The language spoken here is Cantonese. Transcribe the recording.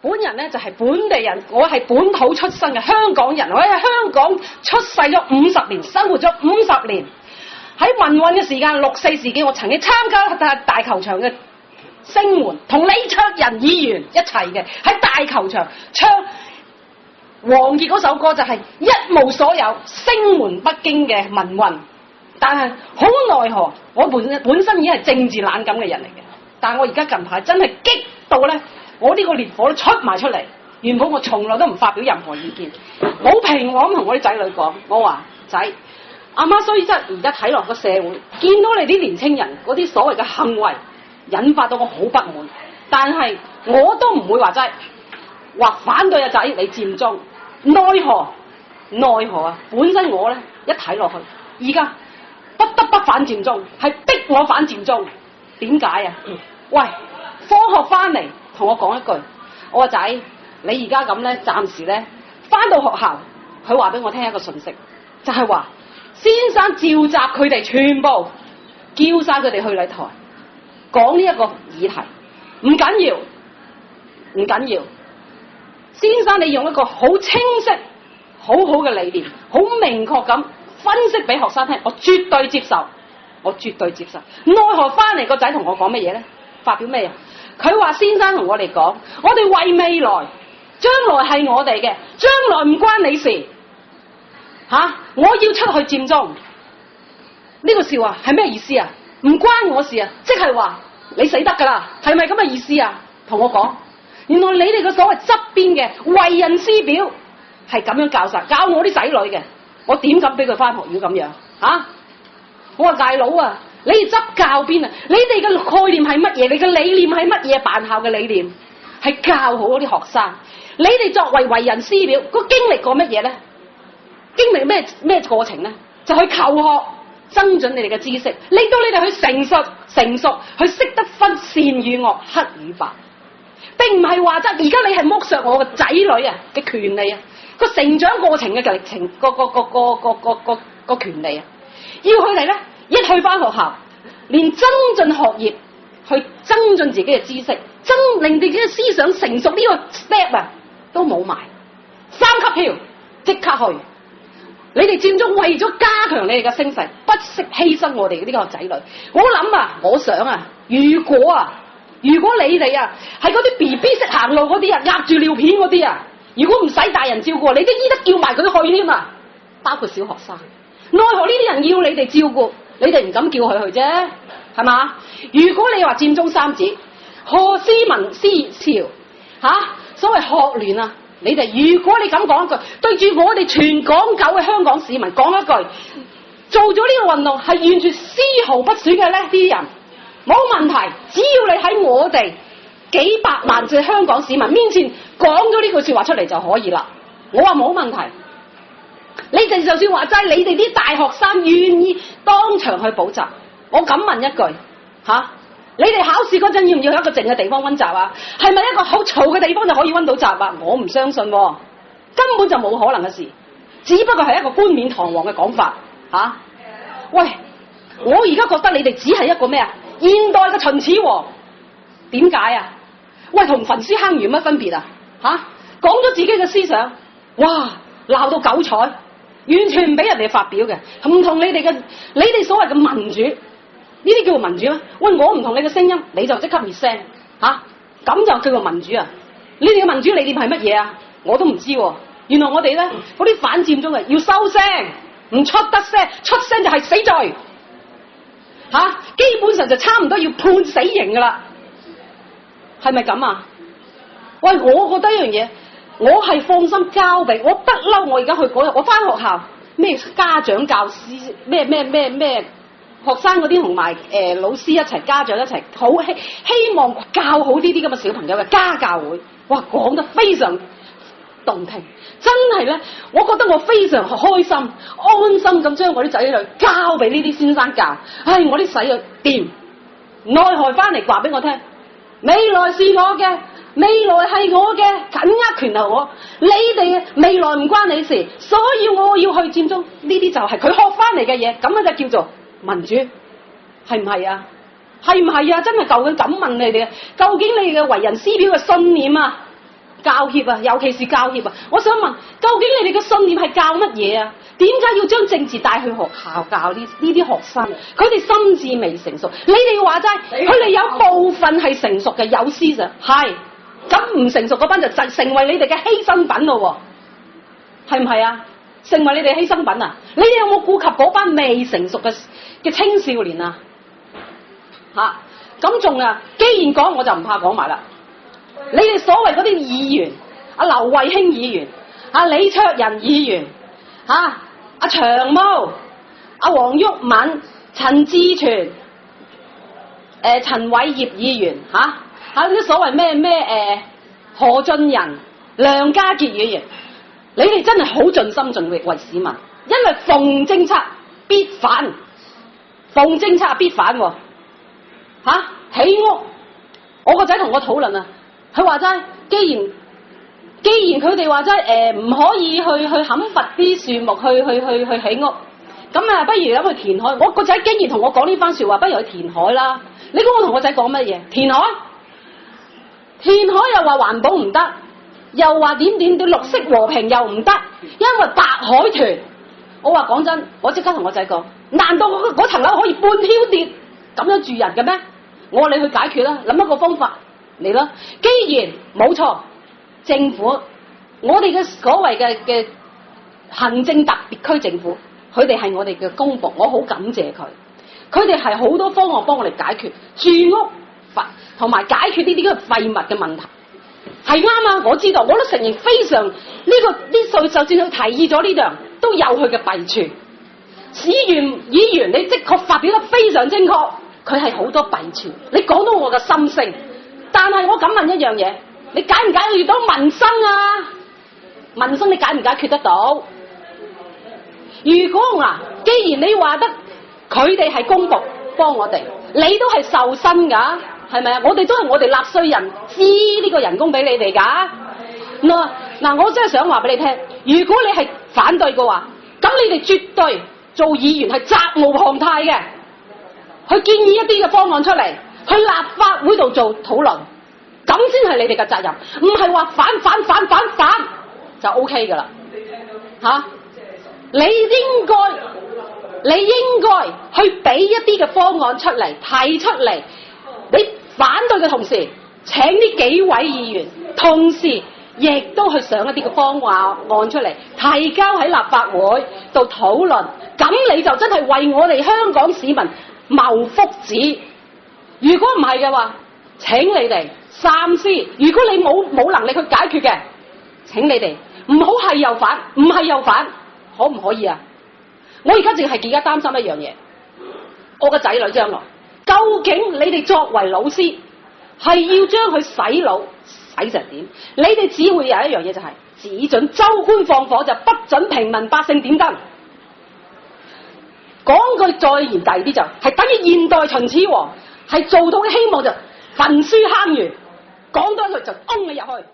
本人咧就係本地人，我係本土出生嘅香港人，我喺香港出世咗50年，生活咗50年。喺民運嘅時間，六四事件，我曾經參加大球場嘅聲援，同李卓人議員一齊嘅喺大球場唱王傑嗰首歌，就係一無所有，聲援北京嘅民運。但係好奈何，我本身已經係政治冷感嘅人嚟嘅，但係我而家近排真係激到咧，我呢個烈火都出埋出嚟。原本我從來都唔發表任何意見，好平和咁同我啲仔女講，我話仔，阿媽雖則而家睇落個社會，見到你啲年青人嗰啲所謂嘅行為，引發到我好不滿，但係我都唔會話真係話反對阿仔你佔中，奈何啊！本身我咧一睇落去，而家不得不反佔中，係逼我反佔中。點解啊？喂，放學翻嚟同我講一句，我話仔，你而家咁咧，暫時咧翻到學校，佢話俾我聽一個訊息，就係話先生召集佢哋全部叫晒佢哋去禮台講呢一個議題，唔緊要。先生你用一個好清晰、好好嘅理念，好明確咁分析俾學生聽，我絕對接受。奈何翻嚟個仔同我講乜嘢咧？發表咩啊？佢話先生同我哋講，我哋為未來，將來係我哋嘅，將來唔關你事。我要出去佔中。呢個笑話係咩意思啊？唔關我事啊，即係話你死得噶啦，係咪咁嘅意思啊？同我講，原來你哋個所謂側邊嘅為人師表係咁樣教我啲仔女嘅，我點敢俾佢翻學要咁樣我話大佬啊，你哋執教邊啊？你哋嘅概念係乜嘢？你嘅理念係乜嘢？辦校嘅理念係教好嗰啲學生。你哋作為人師表，個經歷過乜嘢咧？經歷咩過程咧？就去求學，增進你哋嘅知識，令到你哋去成熟，去識得分善與惡、黑與白。並唔係話而家你係剝削我嘅仔女嘅權利個成長過程嘅歷程個權利要佢哋咧一去翻學校，連增進學業，去增進自己嘅知識，令自己嘅思想成熟呢個 step 都冇埋，3級票即刻去。你哋佔中為咗加強你哋嘅聲勢，不惜犧牲我哋呢個仔女。我想如果你哋係嗰啲 BB 識行路嗰啲壓住尿片嗰啲如果唔使大人照顧，你都醫得叫埋佢去添包括小學生。奈何呢啲人要你哋照顧，你哋唔敢叫佢去啫，係嘛？如果你話佔中三子、何思文思潮所謂學聯你哋如果你咁講一句，對住我哋全港9嘅香港市民講一句，做咗呢個運動係完全絲毫不損嘅呢啲人冇問題，只要你喺我哋幾百萬嘅香港市民面前講咗呢句說話出嚟就可以啦。我話冇問題。你哋就算話齋，你哋啲大學生願意當場去補習，我敢問一句你哋考試嗰陣要唔要有一個靜嘅地方溫習係咪一個好嘈嘅地方就可以溫到習我唔相信根本就冇可能嘅事，只不過係一個冠冕堂皇嘅講法喂，我而家覺得你哋只係一個咩現代嘅秦始皇，點解喂，同焚書坑儒有乜分別講咗自己嘅思想，哇，鬧到九彩，完全唔俾人哋發表嘅，唔同你哋所謂嘅民主，呢啲叫做民主咩？喂，我唔同你嘅聲音，你就即刻滅聲咁就叫做民主你哋嘅民主理念係乜嘢我都唔知原來我哋咧嗰啲反佔中要收聲，唔出得聲，出聲就係死罪基本上就差唔多要判死刑噶啦，係咪咁喂，我覺得一樣嘢，我係放心交俾我不嬲，我而家去嗰日，我翻學校咩家長教師咩學生嗰啲同埋老師一齊，家長一齊，好希望教好呢啲咁嘅小朋友嘅家教會，哇，講得非常動聽，真係咧，我覺得我非常開心、安心咁將我啲仔女交俾呢啲先生教，我啲仔女掂，奈何翻嚟話俾我聽，未來是我嘅，未來係我嘅，緊握拳頭我，你哋未來唔關你事，所以我要去佔中，呢啲就係佢學翻嚟嘅嘢，咁樣就叫做民主，係唔係係唔係真係究竟咁問你哋究竟你嘅為人師表嘅信念教協啊，尤其是教協啊，我想問，究竟你哋嘅信念係教乜嘢啊？點解要將政治帶去學校教呢啲學生？佢哋心智未成熟。你哋話齋，佢哋有部分係成熟嘅，有思想係，咁唔成熟嗰班就成為你哋嘅犧牲品咯喎，係唔係啊？成為你哋犧牲品啊？你哋有冇顧及嗰班未成熟嘅青少年啊？咁仲啊！既然講，我就唔怕講埋啦。你哋所謂嗰啲議員，阿劉慧卿議員、阿李卓人議員、阿長毛、阿黃毓民、陳志全、陳偉業議員，啲所謂咩何俊仁、梁家傑議員，你哋真係好盡心盡力為市民，因為逢政策必反，逢政策必反喎。起屋，我個仔同我討論啊，佢話齋，既然佢哋話齋唔可以去砍伐啲樹木去起屋，咁啊不如諗去填海。我個仔竟然同我講呢番説話，不如去填海啦。你估我同個仔講乜嘢？填海又話環保唔得，又話點綠色和平又唔得，因為白海豚。我話講真，我即刻同我仔講，難道嗰層樓可以半挑跌咁樣住人嘅咩？我話你去解決啦，諗一個方法嚟啦。既然冇錯，政府我哋嘅所謂嘅行政特別區政府，佢哋係我哋嘅公僕，我好感謝佢。佢哋係好多方案幫我哋解決住屋同埋解決呢啲嘅廢物嘅問題，係啱啊！我知道，我都承認非常呢就算佢提議咗呢樣，都有佢嘅弊處。議員，你的確發表得非常正確。佢係好多弊處，你講到我嘅心聲。但係我敢問一樣嘢，你解唔解決到民生啊？民生你解唔解決得到？如果既然你話得佢哋係公僕幫我哋，你都係受薪㗎，係咪啊？我哋都係我哋納稅人支呢個人工俾你哋㗎。嗱，我真係想話俾你聽，如果你係反對嘅話，咁你哋絕對做議員係責無旁貸嘅。去建議一啲嘅方案出嚟，去立法會度做討論，咁先係你哋嘅責任，唔係話反就 OK 㗎啦。你應該去俾一啲嘅方案出嚟，提出嚟。你反對嘅同時，請呢幾位議員同時亦都去上一啲嘅方案出嚟，提交喺立法會度討論。咁你就真係為我哋香港市民謀福祉。如果唔係嘅話，請你哋三思。如果你冇能力去解決嘅，請你哋唔好係又反，唔係又反，可唔可以啊？我而家淨係擔心一樣嘢，我個仔女將來究竟你哋作為老師係要將佢洗腦洗成點？你哋只會有一樣嘢，就係只准州官放火，就不准平民百姓點燈。講句再嚴厲啲，就係等於現代秦始皇係做到嘅希望，就焚書坑儒，講多一句就㧬你入去。